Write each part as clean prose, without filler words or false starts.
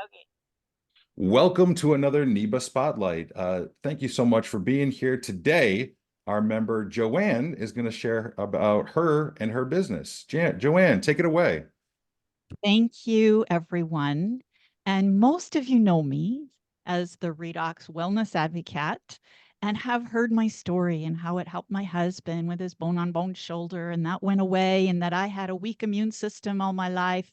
Okay. Welcome to another NEBA Spotlight. Thank you so much for being here today. Our member Joanne is going to share about her and her business. Joanne, take it away. Thank you, everyone. And most of you know me as the Redox Wellness Advocate and have heard my story and how it helped my husband with his bone on bone shoulder, and that went away, and that I had a weak immune system all my life.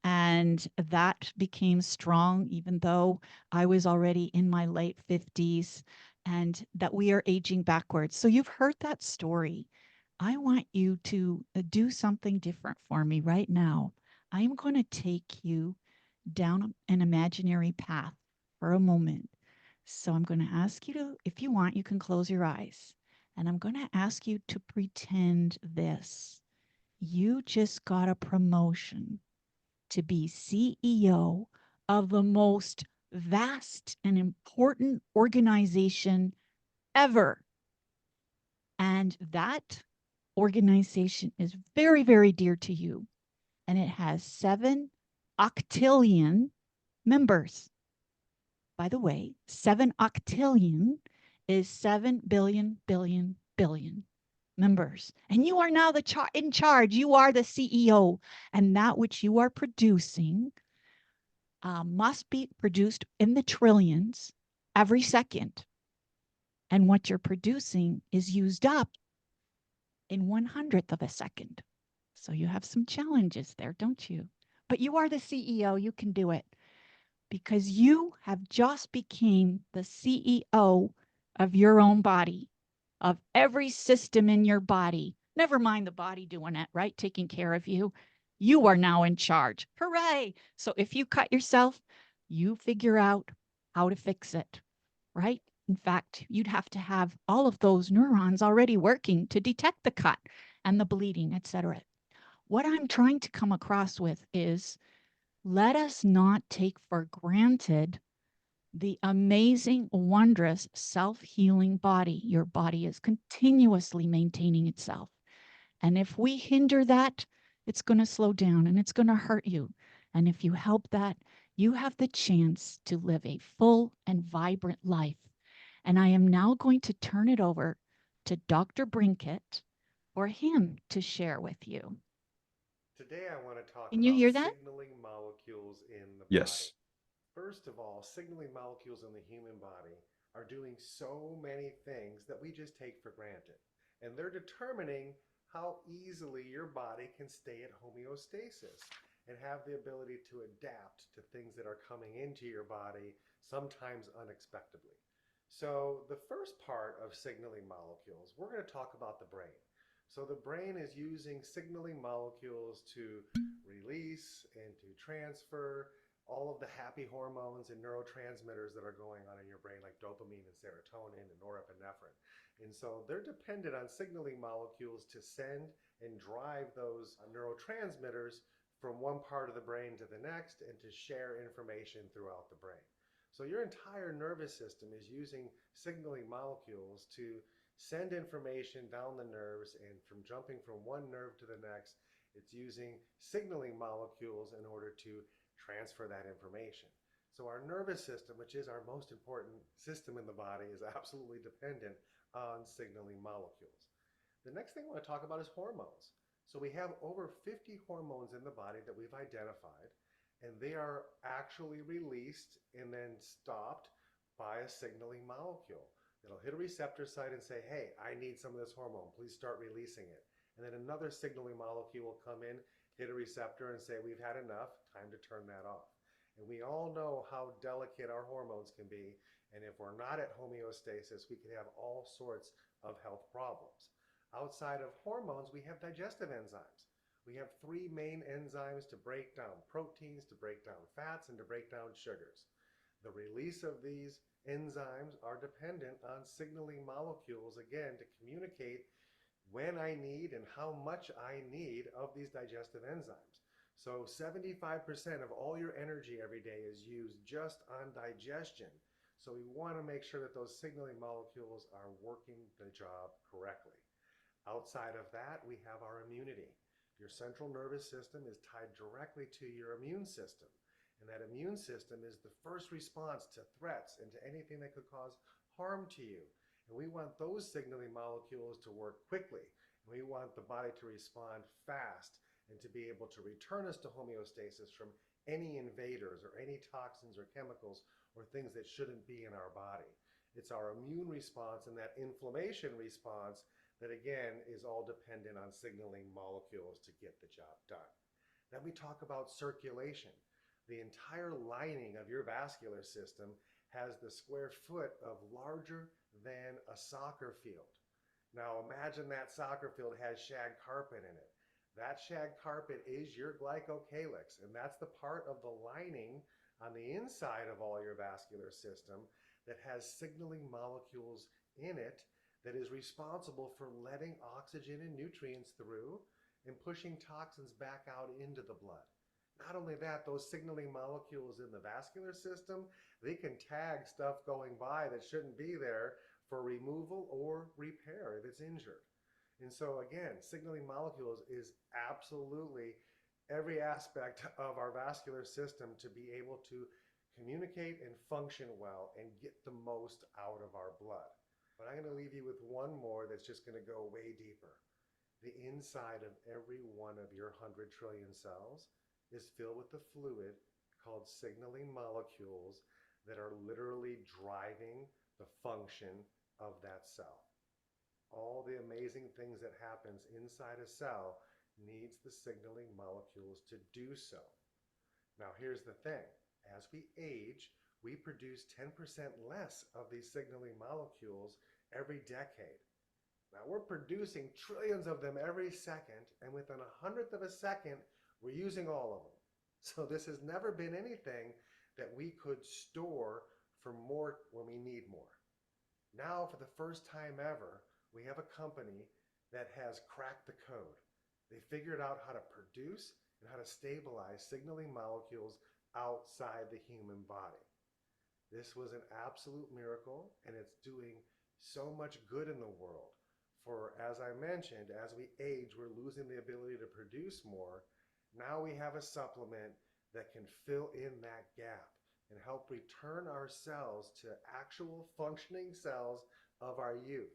And that became strong, even though I was already in my late 50s, and that we are aging backwards. So you've heard that story. I want you to do something different for me right now. I am going to take you down an imaginary path for a moment. So I'm going to ask you to, if you want, you can close your eyes. And I'm going to ask you to pretend this. You just got a promotion to be CEO of the most vast and important organization ever. And that organization is very, very dear to you. And it has 7 octillion members. By the way, 7 octillion is 7 billion members. And you are now in charge. You are the CEO. And that which you are producing must be produced in the trillions every second. And what you're producing is used up in 1/100th of a second. So you have some challenges there, don't you? But you are the CEO. You can do it because you have just became the CEO of your own body, of every system in your body. Never mind the body doing it, right? Taking care of you. You are now in charge. Hooray. So if you cut yourself, you figure out how to fix it, right? In fact, you'd have to have all of those neurons already working to detect the cut and the bleeding, etc. What I'm trying to come across with is let us not take for granted the amazing, wondrous self healing body. Your body is continuously maintaining itself. And if we hinder that, it's going to slow down and it's going to hurt you. And if you help that, you have the chance to live a full and vibrant life. And I am now going to turn it over to Dr. Brinkett for him to share with you. Today, I want to talk Can you about hear that? signaling molecules in the body. Yes. First of all, signaling molecules in the human body are doing so many things that we just take for granted. And they're determining how easily your body can stay at homeostasis and have the ability to adapt to things that are coming into your body, sometimes unexpectedly. So, the first part of signaling molecules, we're going to talk about the brain. So the brain is using signaling molecules to release and to transfer all of the happy hormones and neurotransmitters that are going on in your brain, like dopamine and serotonin and norepinephrine. And so they're dependent on signaling molecules to send and drive those neurotransmitters from one part of the brain to the next and to share information throughout the brain. So your entire nervous system is using signaling molecules to send information down the nerves, and from jumping from one nerve to the next, it's using signaling molecules in order to transfer that information. So our nervous system, which is our most important system in the body, is absolutely dependent on signaling molecules. The next thing I want to talk about is hormones. So we have over 50 hormones in the body that we've identified, and they are actually released and then stopped by a signaling molecule. It'll hit a receptor site and say, hey, I need some of this hormone. Please start releasing it. And then another signaling molecule will come in, hit a receptor and say, we've had enough, time to turn that off. And we all know how delicate our hormones can be. And if we're not at homeostasis, we can have all sorts of health problems. Outside of hormones, we have digestive enzymes. We have three main enzymes to break down proteins, to break down fats, and to break down sugars. The release of these enzymes are dependent on signaling molecules, again, to communicate when I need and how much I need of these digestive enzymes. So 75% of all your energy every day is used just on digestion. So we want to make sure that those signaling molecules are working the job correctly. Outside of that, we have our immunity. Your central nervous system is tied directly to your immune system. And that immune system is the first response to threats and to anything that could cause harm to you. And we want those signaling molecules to work quickly. And we want the body to respond fast and to be able to return us to homeostasis from any invaders or any toxins or chemicals or things that shouldn't be in our body. It's our immune response and that inflammation response that, again, is all dependent on signaling molecules to get the job done. Then we talk about circulation. The entire lining of your vascular system has the square foot of larger than a soccer field. Now imagine that soccer field has shag carpet in it. That shag carpet is your glycocalyx, and that's the part of the lining on the inside of all your vascular system that has signaling molecules in it that is responsible for letting oxygen and nutrients through and pushing toxins back out into the blood. Not only that, those signaling molecules in the vascular system, they can tag stuff going by that shouldn't be there for removal or repair if it's injured. And so again, signaling molecules is absolutely every aspect of our vascular system to be able to communicate and function well and get the most out of our blood. But I'm going to leave you with one more that's just going to go way deeper. The inside of every one of your 100 trillion cells is filled with the fluid called signaling molecules that are literally driving the function of that cell. All the amazing things that happens inside a cell needs the signaling molecules to do so. Now here's the thing. As we age, we produce 10% less of these signaling molecules every decade. Now we're producing trillions of them every second, and within 100th of a second, we're using all of them. So this has never been anything that we could store for more when we need more. Now, for the first time ever, we have a company that has cracked the code. They figured out how to produce and how to stabilize signaling molecules outside the human body. This was an absolute miracle, and it's doing so much good in the world. For, as I mentioned, as we age, we're losing the ability to produce more. Now we have a supplement that can fill in that gap and help return our cells to actual functioning cells of our youth.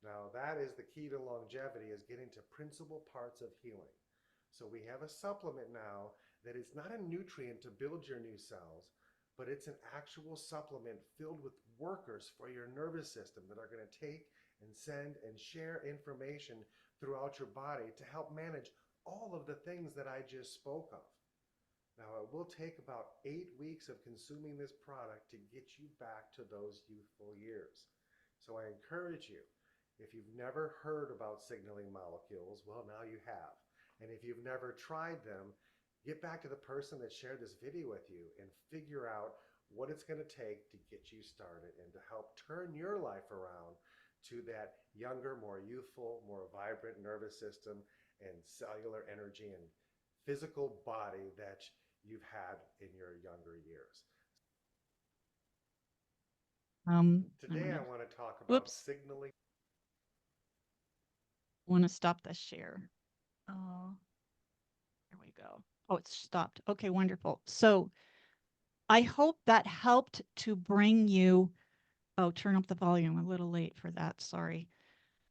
Now that is the key to longevity, is getting to principal parts of healing. So we have a supplement now that is not a nutrient to build your new cells, but it's an actual supplement filled with workers for your nervous system that are going to take and send and share information throughout your body to help manage all of the things that I just spoke of. Now it will take about 8 weeks of consuming this product to get you back to those youthful years. So I encourage you, if you've never heard about signaling molecules, well, now you have. And if you've never tried them, get back to the person that shared this video with you and figure out what it's going to take to get you started and to help turn your life around to that younger, more youthful, more vibrant nervous system and cellular energy and physical body that you've had in your younger years. Today I want to talk about signaling. I want to stop the share. There we go. Oh, it's stopped. Okay, wonderful. So I hope that helped to bring you, oh, turn up the volume, a little late for that, sorry.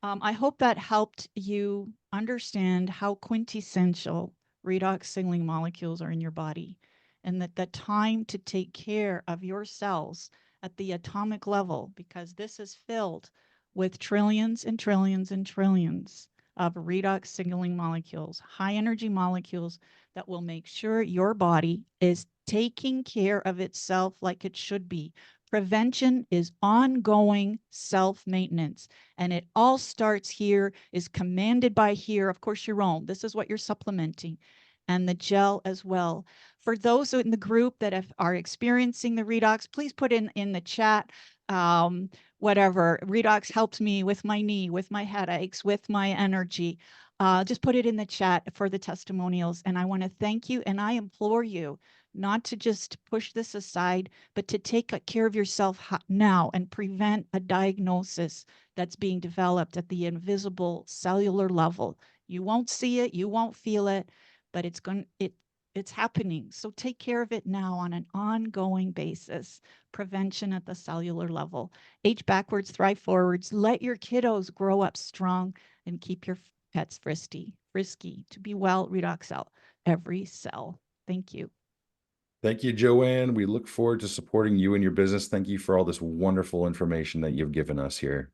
I hope that helped you understand how quintessential redox signaling molecules are in your body, and that the time to take care of your cells at the atomic level, because this is filled with trillions and trillions and trillions of redox signaling molecules, high energy molecules that will make sure your body is taking care of itself like it should be. Prevention is ongoing self-maintenance, and it all starts here, is commanded by here, of course, your own. This is what you're supplementing, and the gel as well. For those in the group that are experiencing the redox, please put in the chat whatever. Redox helps me with my knee, with my headaches, with my energy. Just put it in the chat for the testimonials, and I want to thank you, and I implore you not to just push this aside, but to take care of yourself now and prevent a diagnosis that's being developed at the invisible cellular level. You won't see it, you won't feel it, but It's happening. So take care of it now on an ongoing basis. Prevention at the cellular level. Age backwards, thrive forwards. Let your kiddos grow up strong and keep your pets frisky. To be well, redox out every cell. Thank you. Thank you, Joanne. We look forward to supporting you and your business. Thank you for all this wonderful information that you've given us here.